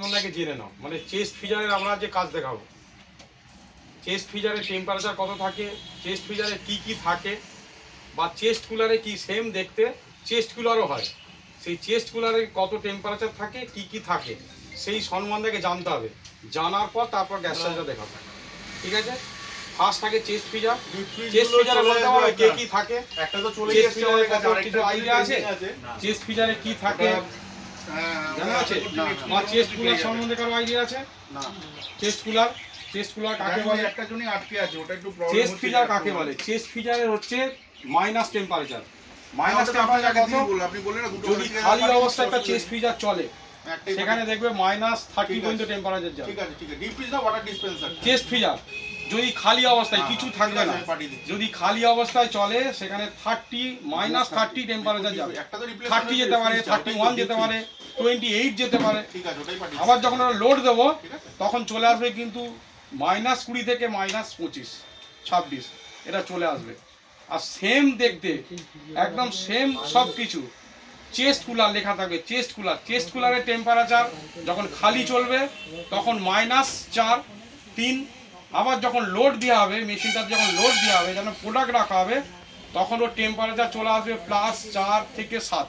সম্বন্ধে আগে জেনে নাও। মানে চেস্ট ফ্রিজারের আমরা যে কাজ দেখাবো, চেস্ট ফ্রিজারের টেম্পারেচার কত থাকে, চেস্ট ফ্রিজারে কি থাকে, বা চেস্ট কুলারে কি সেম দেখতে চেস্ট কুলারও হয়, সেই চেস্ট কুলারে কত টেম্পারেচার থাকে, কি থাকে, সেই সম্বন্ধে আগে জানতে হবে। জানার পর তারপর গ্যাস চার্জার দেখাবো, ঠিক আছে? ফার্স্ট থাকে চেস্ট ফ্রিজার। চেস্ট ফ্রিজারে বলতে পারো কে কি থাকে? একটা তো চলে চেস্ট গেছে, ফ্রিজারে কত আরেকটা কিছু আইডিয়া আছে? চেস্ট ফ্রিজারে কি থাকে জানা আছে? বা চেস্ট কুলার সম্বন্ধে কারো আইডিয়া আছে? না। চেস্ট কুলার কাকে বলে? একটা জনই আটকে আছে, ওটা একটু প্রবলেম। চেস্ট ফ্রিজার কাকে বলে? চেস্ট ফ্রিজারের হচ্ছে মাইনাস টেম্পারেচার। মাইনাস টেম্পারেচার কত? আপনি বললেন না দুটো যদি খালি অবস্থায় একটা চেস্ট ফ্রিজার চলে সেখানে দেখবে -30 পর্যন্ত টেম্পারেচার যাবে। ঠিক আছে, ডিপ ফ্রিজ না ওয়াটার ডিসপেন্সার? চেস্ট ফ্রিজার যদি খালি অবস্থায় কিছু থাকবে না, যদি খালি অবস্থায় চলে সেখানে -30 টেম্পারেচার যাবে। 30 যেতে পারে, 31 যেতে পারে, 28 যেতে পারে। ঠিক আছে, ওটাই পাঠিয়ে। আবার যখন আমরা লোড দেবো তখন চলে আসবে কিন্তু -20 থেকে -25, 26 এটা চলে আসবে। আর সেম দেখতে একদম সেম সব কিছু চেস্ট কুলার লেখা থাকবে। চেস্ট কুলারের টেম্পারেচার যখন খালি চলবে তখন -4, 3। আবার যখন লোড দেওয়া হবে, মেশিনটাতে যখন লোড দেওয়া হবে, যখন প্রোডাক্ট রাখা হবে, তখন ওর টেম্পারেচার চলে আসবে +4 থেকে 7।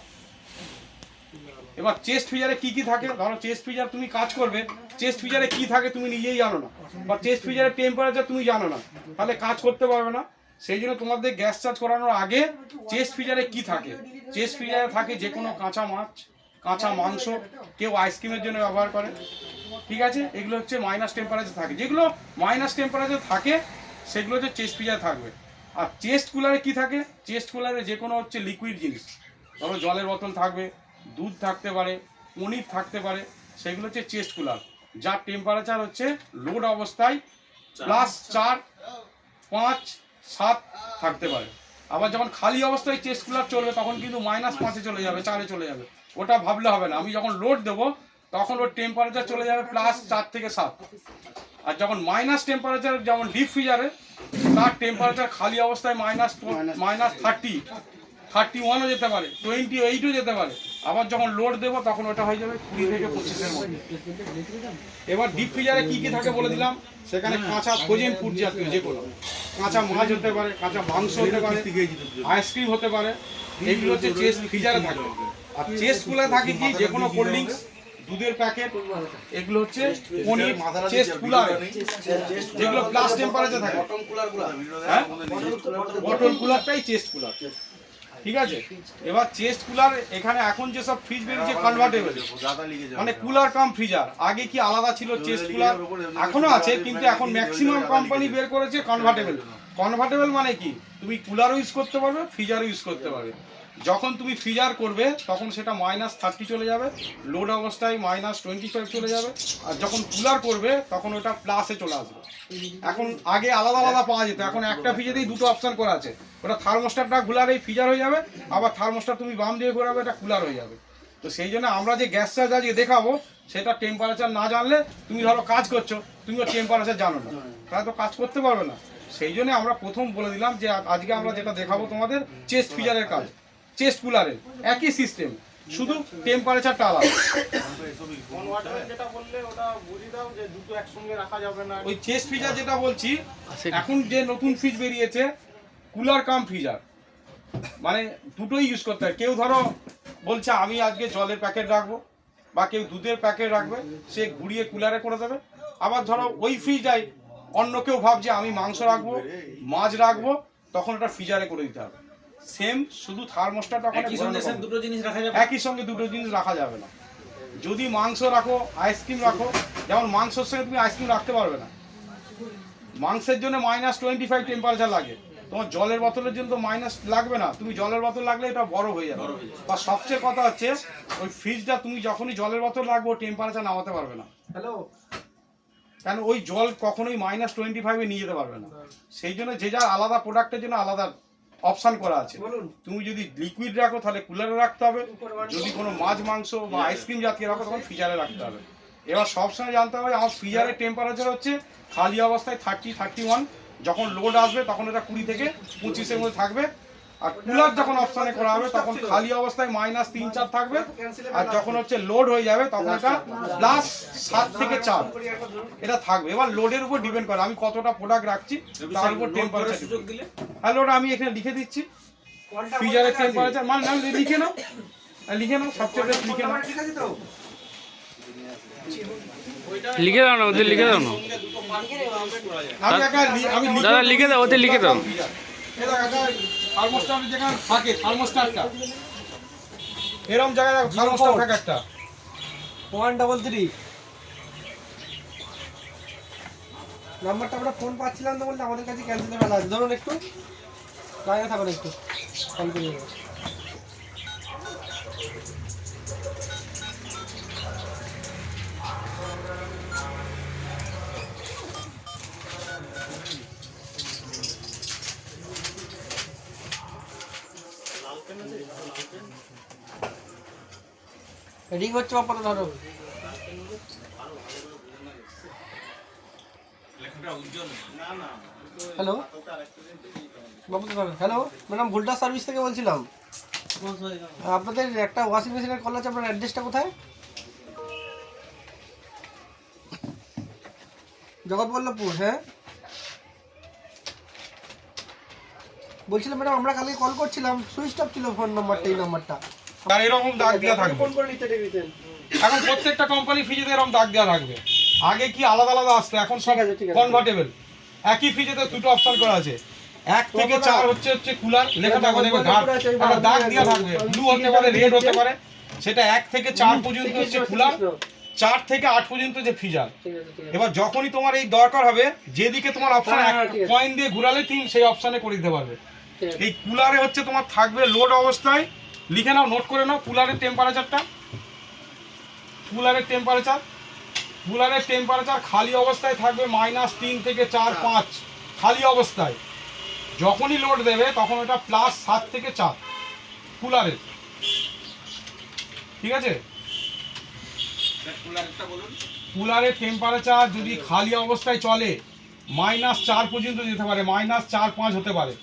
এবার চেস্ট ফ্রিজারে কি থাকে? ধরো চেস্ট ফ্রিজার তুমি কাজ করবে, চেস্ট ফ্রিজারে কি থাকে তুমি নিজেই জানো না, বা চেস্ট ফ্রিজারের টেম্পারেচার তুমি জানো না, তাহলে কাজ করতে পারবে না। সেই জন্য তোমাদের গ্যাস চার্জ করানোর আগে চেস্ট ফ্রিজারে কি থাকে? চেস্ট ফ্রিজারে থাকে যে কোনো কাঁচা মাছ, কাঁচা মাংস, কেউ আইসক্রিমের জন্য ব্যবহার করে, ঠিক আছে? এগুলো হচ্ছে মাইনাস টেম্পারেচার থাকে। যেগুলো মাইনাস টেম্পারেচার থাকে সেগুলো হচ্ছে চেস্ট ফ্রিজার থাকবে। আর চেস্ট কুলারে কি থাকে? চেস্ট কুলারে যে কোনো হচ্ছে লিকুইড জিনিস, ধরো জলের বোতল থাকবে, দুধ থাকতে পারে, পনির থাকতে পারে, সেগুলো হচ্ছে চেস্ট কুলার, যার টেম্পারেচার হচ্ছে লোড অবস্থায় +4, 5, 7 থাকতে পারে। আবার যখন খালি অবস্থায় চেস্ট কুলার চলবে তখন কিন্তু -5-এ চলে যাবে, 4-এ চলে যাবে। ওটা ভাবলে হবে না। আমি যখন লোড দেবো তখন ওর টেম্পারেচার চলে যাবে +4 থেকে 7। আর যখন মাইনাস টেম্পারেচার, যেমন ডিপ ফ্রিজারে, তার টেম্পারেচার খালি অবস্থায় -30, 31ও যেতে পারে, 28ও যেতে পারে। আবার যখন লোড দেবো তখন ওটা হয়ে যাবে 20 থেকে 25-এর মধ্যে। এবার ডিপ ফ্রিজারে কি থাকে বলে দিলাম। সেখানে কাঁচা ফ্রোজেন ফুড জাতীয় যে কোনো কাঁচা মাছ হতে পারে, কাঁচা মাংস হতে পারে, আইসক্রিম হতে পারে, এগুলো হচ্ছে চেস্ট ফ্রিজারে থাকে। আর চেস্ট কুলারে থাকে কি? যে কোনো কোল্ড ড্রিঙ্কস, দুধের প্যাকেট, এগুলো হচ্ছে পনির চেস্ট কুলারে, যেগুলো প্লাস টেম্পারেচার থাকে। হ্যাঁ, বটল কুলারটাই চেস্ট কুলার, ঠিক আছে? এবার চেস্ট কুলার এখানে এখন যেসব ফ্রিজ বেরিয়েছে কনভার্টেবল, মানে কুলার কাম ফ্রিজার। আগে কি আলাদা ছিল চেস্ট কুলার, এখনো আছে, কিন্তু এখন ম্যাক্সিমাম কোম্পানি বের করেছে কনভার্টেবল। কনভার্টেবল মানে কি? তুমি কুলারও ইউজ করতে পারবে, ফ্রিজারও ইউজ করতে পারবে। যখন তুমি ফ্রিজার করবে তখন সেটা -30 চলে যাবে, লোড অবস্থায় -25 চলে যাবে। আর যখন কুলার করবে তখন ওটা প্লাসে চলে আসবে। এখন আগে আলাদা আলাদা পাওয়া যেত, এখন একটা ফ্রিজেতেই দুটো অপশন করা আছে। ওটা থার্মোস্টারটা ঘুরালেই ফ্রিজার হয়ে যাবে, আবার থার্মোস্টার তুমি বাম দিয়ে ঘোরাবে, এটা কুলার হয়ে যাবে। তো সেই জন্য আমরা যে গ্যাস চার্জ আজকে দেখাবো সেটা টেম্পারেচার না জানলে, তুমি ধরো কাজ করছো, তুমি টেম্পারেচার জানো না, তাহলে তো কাজ করতে পারবে না। সেই জন্য আমরা প্রথম বলে দিলাম যে আজকে আমরা যেটা দেখাবো তোমাদের চেস্ট ফ্রিজারের কাজ, চেস্ট কুলারের একই সিস্টেম, শুধু টেম্পারেচারটা আলাদা। ওই চেস্ট ফ্রিজার যেটা বলছি, এখন যে নতুন ফ্রিজ বেরিয়েছে কুলার কাম ফ্রিজার, মানে দুটোই ইউজ করতে হয়। কেউ ধরো বলছে আমি আজকে জলের প্যাকেট রাখবো, বা কেউ দুধের প্যাকেট রাখবে, সে ঘুরিয়ে কুলারে করে দেবে। আবার ধরো ওই ফ্রিজাই অন্য কেউ ভাবছে আমি মাংস রাখবো, মাছ রাখবো, তখন ওটা ফ্রিজারে করে দিতে হবে। সেম, শুধু থার্মোস্টারটা একই সঙ্গে দুটো জিনিস রাখা যাবে না। যদি মাংস রাখো, আইসক্রিম রাখো, যেমন মাংসের সঙ্গে তুমি আইসক্রিম রাখতে পারবে না। মাংসের জন্য -25 টেম্পারেচার লাগে, তোমার জলের বোতলের জন্য তো মাইনাস লাগবে না। তুমি জলের বোতল লাগলে এটা বড় হয়ে যাবে। বা সবচেয়ে কথা হচ্ছে ওই ফ্রিজটা তুমি যখনই জলের বোতল রাখবো টেম্পারেচার নামাতে পারবে না। কেন? ওই জল কখনোই -25-এ নিয়ে যেতে পারবে না। সেই জন্য যে যার আলাদা প্রোডাক্টের জন্য আলাদা অপশান করা আছে। তুমি যদি লিকুইড রাখো তাহলে কুলারে রাখতে হবে, যদি কোনো মাছ মাংস বা আইসক্রিম জাতীয় রাখো তখন ফ্রিজারে রাখতে হবে। এবার সবসময় জানতে হবে আমার ফ্রিজারের টেম্পারেচার হচ্ছে খালি অবস্থায় 30, 31, যখন লোড আসবে তখন এটা 20 থেকে 25-এর মধ্যে থাকবে। আর কুলার যখন অপশনে করা হবে তখন খালি অবস্থায় -3-4 থাকবে, আর যখন হচ্ছে লোড হয়ে যাবে তখন এটা +7 থেকে 4 এটা থাকবে। এবার লোডের উপর ডিপেন্ড করে আমি কতটা প্রোডাক্ট রাখছি তার উপর টেম্পারেচার সুযোগ দিলে। হ্যাঁ, লোড আমি এখানে লিখে দিচ্ছি ফ্রিজারের টেম্পারেচার, মানে আমি লিখে নাও সবচেয়ে বেশি লিখে নাও। লিখে দাও না, ওদের লিখে দাও না আমি দাদা, লিখে দাও, ওদের লিখে দাও। থার্মোস্ট্যাট যেখানে থাকে, থার্মোস্ট্যাটটা এরকম জায়গায় থার্মোস্ট্যাট থাকে একটা 133 নাম্বারটা আমরা ফোন পাচ্ছিলাম তো, বলতে আমাদের কাছে ক্যান্সেলের বেলা আছে। ধরুন একটু লাইনে থাকুন, একটু কল করে দেবো। রিং হচ্ছে বাপ্পা, ধরো। হ্যালো বাবু, হ্যালো ম্যাডাম, ভোল্টাস সার্ভিস থেকে বলছিলাম। আপনাদের একটা ওয়াশিং মেশিনের কল আছে, আপনার অ্যাড্রেসটা কোথায়? জগৎবল্লভপুর। হ্যাঁ, বলছিলাম ম্যাডাম, আমরা কালকে কল করছিলাম, সুইচ অফ ছিল ফোন নাম্বারটা, এই নাম্বারটা। আর এরকম দাগ দেওয়া থাকবে। ফোন করে নিতে দিতেন। এখন প্রত্যেকটা কোম্পানি ফ্রিজে এরকম দাগ দেওয়া থাকবে। আগে কি আলাদা আলাদা আসতো, এখন সব ঠিক আছে। কনভার্টেবল। একই ফ্রিজেতে দুটো অপশন করা আছে, 1 থেকে 4 হচ্ছে কুলার, লেখা থাকবে দেখবে একটা দাগ দেওয়া থাকবে, ব্লু হতে পারে, রেড হতে পারে। সেটা 1 থেকে 4 পর্যন্ত হচ্ছে কুলার, 4 থেকে 8 পর্যন্ত যে ফ্রিজার। এবার যখনই তোমার এই দরকার হবে, যেদিকে তোমার অপশন কয়েন দিয়ে ঘুরালে তুমি সেই অপশনে করে দিতে পারবে। এই কুলারে হচ্ছে তোমার থাকবে লোড অবস্থায়, লিখে নাও, নোট করে নাও কুলারের টেম্পারেচারটা। কুলারের টেম্পারেচার খালি অবস্থায় থাকবে -3 থেকে 4, 5 খালি অবস্থায়। যখনই লোড দেবে তখন ওটা +7 থেকে 4 কুলারের, ঠিক আছে? কুলারের টেম্পারেচার যদি খালি অবস্থায় চলে -4 পর্যন্ত যেতে পারে, -4, 5 হতে পারে।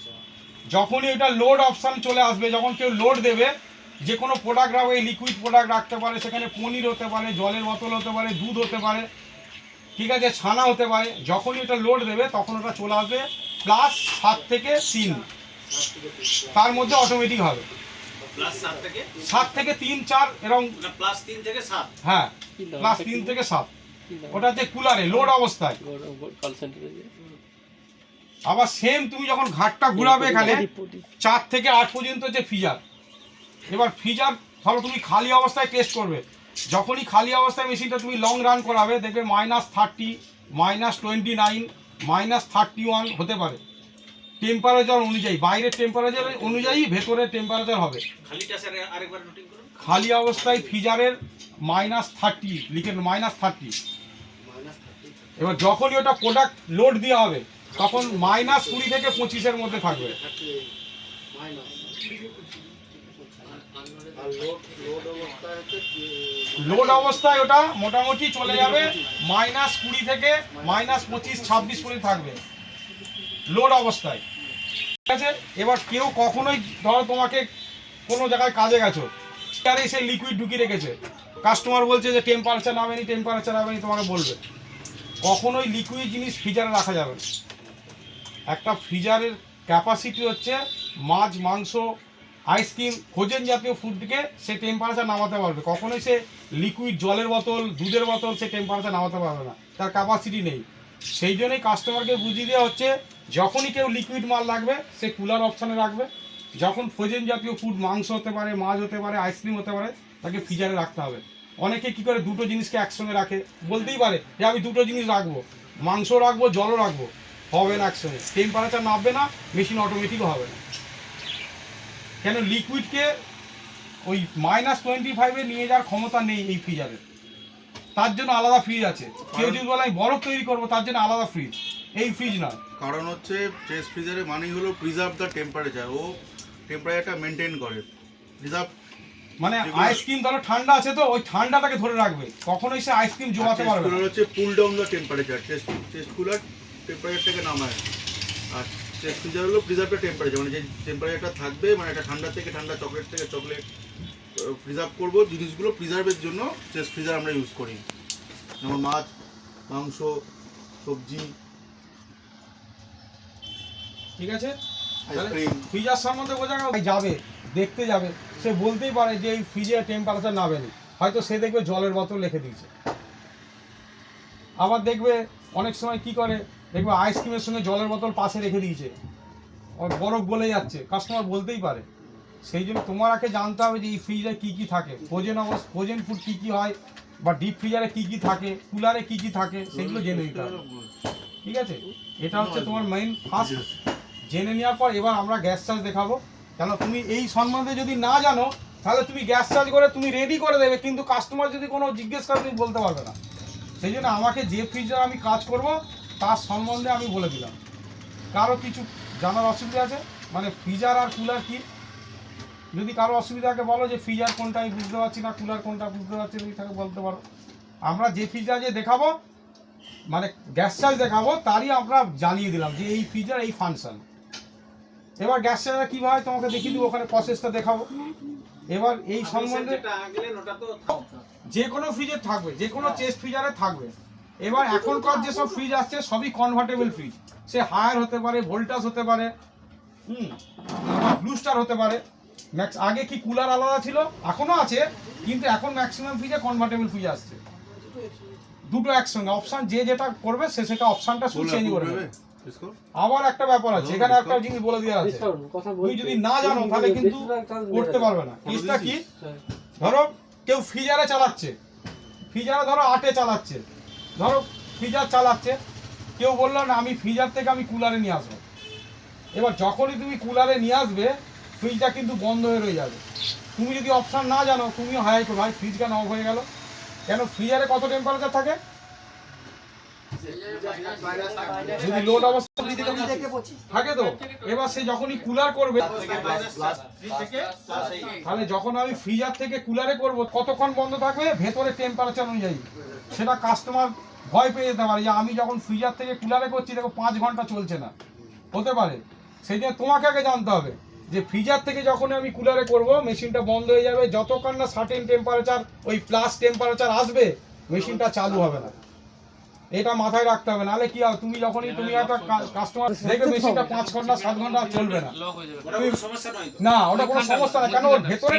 যখনই এটা লোড অপশান চলে আসবে, যখন কেউ লোড দেবে, যে কোনো প্রোডাক্ট রাখবে, লিকুইড প্রোডাক্ট রাখতে পারে, সেখানে পনির হতে পারে, জলের বোতল হতে পারে, দুধ হতে পারে, ঠিক আছে, ছানা হতে পারে। যখনই এটা লোড দেবে তখন ওটা চলে আসবে +7 থেকে 3, তার মধ্যে অটোমেটিক হবে +7 থেকে 3, 4 এরকম, +3 থেকে 7। হ্যাঁ, +3 থেকে 7 ওটা যে কুলারে লোড অবস্থায়। আবার সেম তুমি যখন ঘাটটা ঘুরাবে এখানে 4 থেকে 8 পর্যন্ত যে ফ্রিজার। এবার ফ্রিজার ধরো তুমি খালি অবস্থায় টেস্ট করবে, যখনই খালি অবস্থায় মেশিনটা তুমি লং রান করাবে দেখবে -30, -29, -31 হতে পারে টেম্পারেচার অনুযায়ী। বাইরের টেম্পারেচার অনুযায়ী ভেতরের টেম্পারেচার হবে। খালি অবস্থায় ফ্রিজারের -30 লিখে -30। এবার যখনই ওটা প্রোডাক্ট লোড দেওয়া হবে তখন -20 থেকে 25-এর মধ্যে থাকবে। লোড অবস্থায় ওটা মোটামুটি চলে যাবে -20 থেকে -25, 26 পর্যন্ত থাকবে লোড অবস্থায়, ঠিক আছে? এবার কেউ কখনোই ধরো তোমাকে কোনো জায়গায় কাজে গেছো, তারে এসে লিকুইড ঢুকিয়ে রেখেছে, কাস্টমার বলছে যে টেম্পারেচার নামেনি, তোমাকে বলবে কখনোই লিকুইড জিনিস ফ্রিজারে রাখা যাবে না। একটা ফ্রিজারের ক্যাপাসিটি হচ্ছে মাছ, মাংস, আইসক্রিম, ফ্রোজেন জাতীয় ফুডকে সে টেম্পারেচার নামাতে পারবে। কখনোই সে লিকুইড জলের বোতল, দুধের বোতল সে টেম্পারেচার নামাতে পারবে না, তার ক্যাপাসিটি নেই। সেই জন্যই কাস্টমারকে বুঝিয়ে দেওয়া হচ্ছে যখনই কেউ লিকুইড মাল রাখবে সে কুলার অপশানে রাখবে, যখন ফ্রোজেন জাতীয় ফুড, মাংস হতে পারে, মাছ হতে পারে, আইসক্রিম হতে পারে, তাকে ফ্রিজারে রাখতে হবে। অনেকে কী করে দুটো জিনিসকে একসঙ্গে রাখে, বলতেই পারে যে আমি দুটো জিনিস রাখবো, মাংস রাখবো, জলও রাখবো, হবে না একসঙ্গে, টেম্পারেচার নামবে না, মেশিন অটোমেটিকও হবে না। কেন লিকুইডকে ওই -25-এ নিয়ে যাওয়ার ক্ষমতা নেই এই ফ্রিজারের, তার জন্য আলাদা ফ্রিজ আছে। কেউ যদি বলে আমি বরফ তৈরি করবো, তার জন্য আলাদা ফ্রিজ, এই ফ্রিজ নয়। কারণ হচ্ছে চেস্ট ফ্রিজারের মানেই হলো প্রিজার্ভ দ্য টেম্পারেচার, ও টেম্পারেচারটা মেনটেন করে। প্রিজার্ভ মানে আইসক্রিম ধরো ঠান্ডা আছে, তো ওই ঠান্ডাটাকে ধরে রাখবে, কখনোই সে আইসক্রিম জমাতে পারবে না। হচ্ছে pull down the temperature, chest cooler টেম্পারেচারটাকে নামায়। আর চেস্ট ফ্রিজার হলো প্রিজার্ভড টেম্পারেচার, মানে যে টেম্পারেচারটা থাকবে, মানে একটা ঠান্ডা থেকে ঠান্ডা, চকলেট থেকে চকলেট প্রিজার্ভ করবো জিনিসগুলো প্রিজার্ভের জন্য চেস্ট ফ্রিজার আমরা ইউজ করি। যেমন মাছ, মাংস, সবজি, ঠিক আছে। আইসক্রিম। ফ্রিজার সম্বন্ধে বোঝা গেল, যাবে দেখতে যাবে, সে বলতেই পারে যে এই ফ্রিজের টেম্পারেচার নামেনি, হয়তো সে দেখবে জলের বোতল রেখে দিয়েছে। আবার দেখবে অনেক সময় কি করে, দেখবে আইসক্রিমের সঙ্গে জলের বোতল পাশে রেখে দিয়েছে, বরফ গলে যাচ্ছে, কাস্টমার বলতেই পারে। সেই জন্য তোমার আগে জানতে হবে যে এই ফ্রিজে কী কী থাকে, ফ্রোজেন ফুড কী কী হয়, বা ডিপ ফ্রিজারে কী কী থাকে, কুলারে কী কী থাকে, সেগুলো জেনে নিতে হবে। ঠিক আছে, এটা হচ্ছে তোমার মেইন ফার্স্ট। জেনে নেওয়ার পর এবার আমরা গ্যাস চার্জ দেখাবো। কেন তুমি এই সম্বন্ধে যদি না জানো, তাহলে তুমি গ্যাস চার্জ করে তুমি রেডি করে দেবে, কিন্তু কাস্টমার যদি কোনো জিজ্ঞেস করে তুমি বলতে পারবে না। সেই জন্য আমাকে যে ফ্রিজার আমি কাজ করব তার সম্বন্ধে আমি বলে দিলাম। কারো কিছু জানার অসুবিধা আছে, মানে ফ্রিজার আর কুলার কি, যদি কারো অসুবিধাকে বলো যে ফ্রিজার কোনটা আমি বুঝতে পারছি না, কুলার কোনটা বুঝতে পারছি না, তাকে বলতে পারো। আমরা যে ফ্রিজার যে দেখাবো, মানে গ্যাস চার্জ দেখাবো, তারই আমরা জানিয়ে দিলাম যে এই ফ্রিজার এই ফাংশন। এবার গ্যাস চার্জার কীভাবে তোমাকে দেখিয়ে দিব, ওখানে প্রসেসটা দেখাবো। এবার এই সম্বন্ধে যে কোনো ফ্রিজে থাকবে, যে কোনো চেস্ট ফ্রিজারে থাকবে। এবার এখনকার যেসব ফ্রিজ আসছে সবই কনভার্টেবল ফ্রিজ, সে হায়ার হতে পারে, ভোল্টাস হতে পারে, ব্লু স্টার হতে পারে। আগে কি কুলার আলাদা ছিল, এখনও আছে, কিন্তু এখন ম্যাক্সিমাম ফ্রিজে কনভার্টেবল ফ্রিজ আসছে, দুটো একসঙ্গে অপশান, যে যেটা করবে সে সেটা অপশানটা শুধু চেঞ্জ করে দেবে। আবার একটা ব্যাপার আছে, এখানে একটা জিনিস বলে দেওয়া আছে, তুমি যদি না জানো তাহলে কিন্তু করতে পারবে না। কেসটা কি, ধরো কেউ ফ্রিজারে চালাচ্ছে, ফ্রিজারে ধরো 8-এ চালাচ্ছে, ধরো ফ্রিজার চালাচ্ছে, কেউ বললো না আমি ফ্রিজার থেকে আমি কুলারে নিয়ে আসবো। এবার যখনই তুমি কুলারে নিয়ে আসবে, ফ্রিজটা কিন্তু বন্ধ হয়ে রয়ে যাবে। তুমি যদি অপশান না জানো, তুমি হাই করো, ভাই ফ্রিজ কেন অফ হয়ে গেল, কেন ফ্রিজারে কত টেম্পারেচার থাকে, যদি লোড অবস্থা থাকে তো। এবার সে যখনই কুলার করবে, তাহলে যখন আমি ফ্রিজার থেকে কুলারে করব কতক্ষণ বন্ধ থাকবে, ভেতরে টেম্পারেচার অনুযায়ী সেটা কাস্টমার ভয় পেয়ে যেতে পারে যে আমি যখন ফ্রিজার থেকে কুলারে করছি দেখো 5 ঘন্টা চলছে না, হতে পারে। সেই জন্য তোমাকে আগে জানতে হবে যে ফ্রিজার থেকে যখন আমি কুলারে করব মেশিনটা বন্ধ হয়ে যাবে, যতক্ষণ না সার্টেন টেম্পারেচার ওই প্লাস টেম্পারেচার আসবে মেশিনটা চালু হবে না। এটা মাথায় রাখতে হবে, নাহলে কি হবে, তুমি যখনই তুমি একটা কাস্টমার দেখবে মেশিনটা 5 ঘন্টা 7 ঘন্টা চলবে না, না ওটা কোনো সমস্যা না, কেন ওর ভেতরে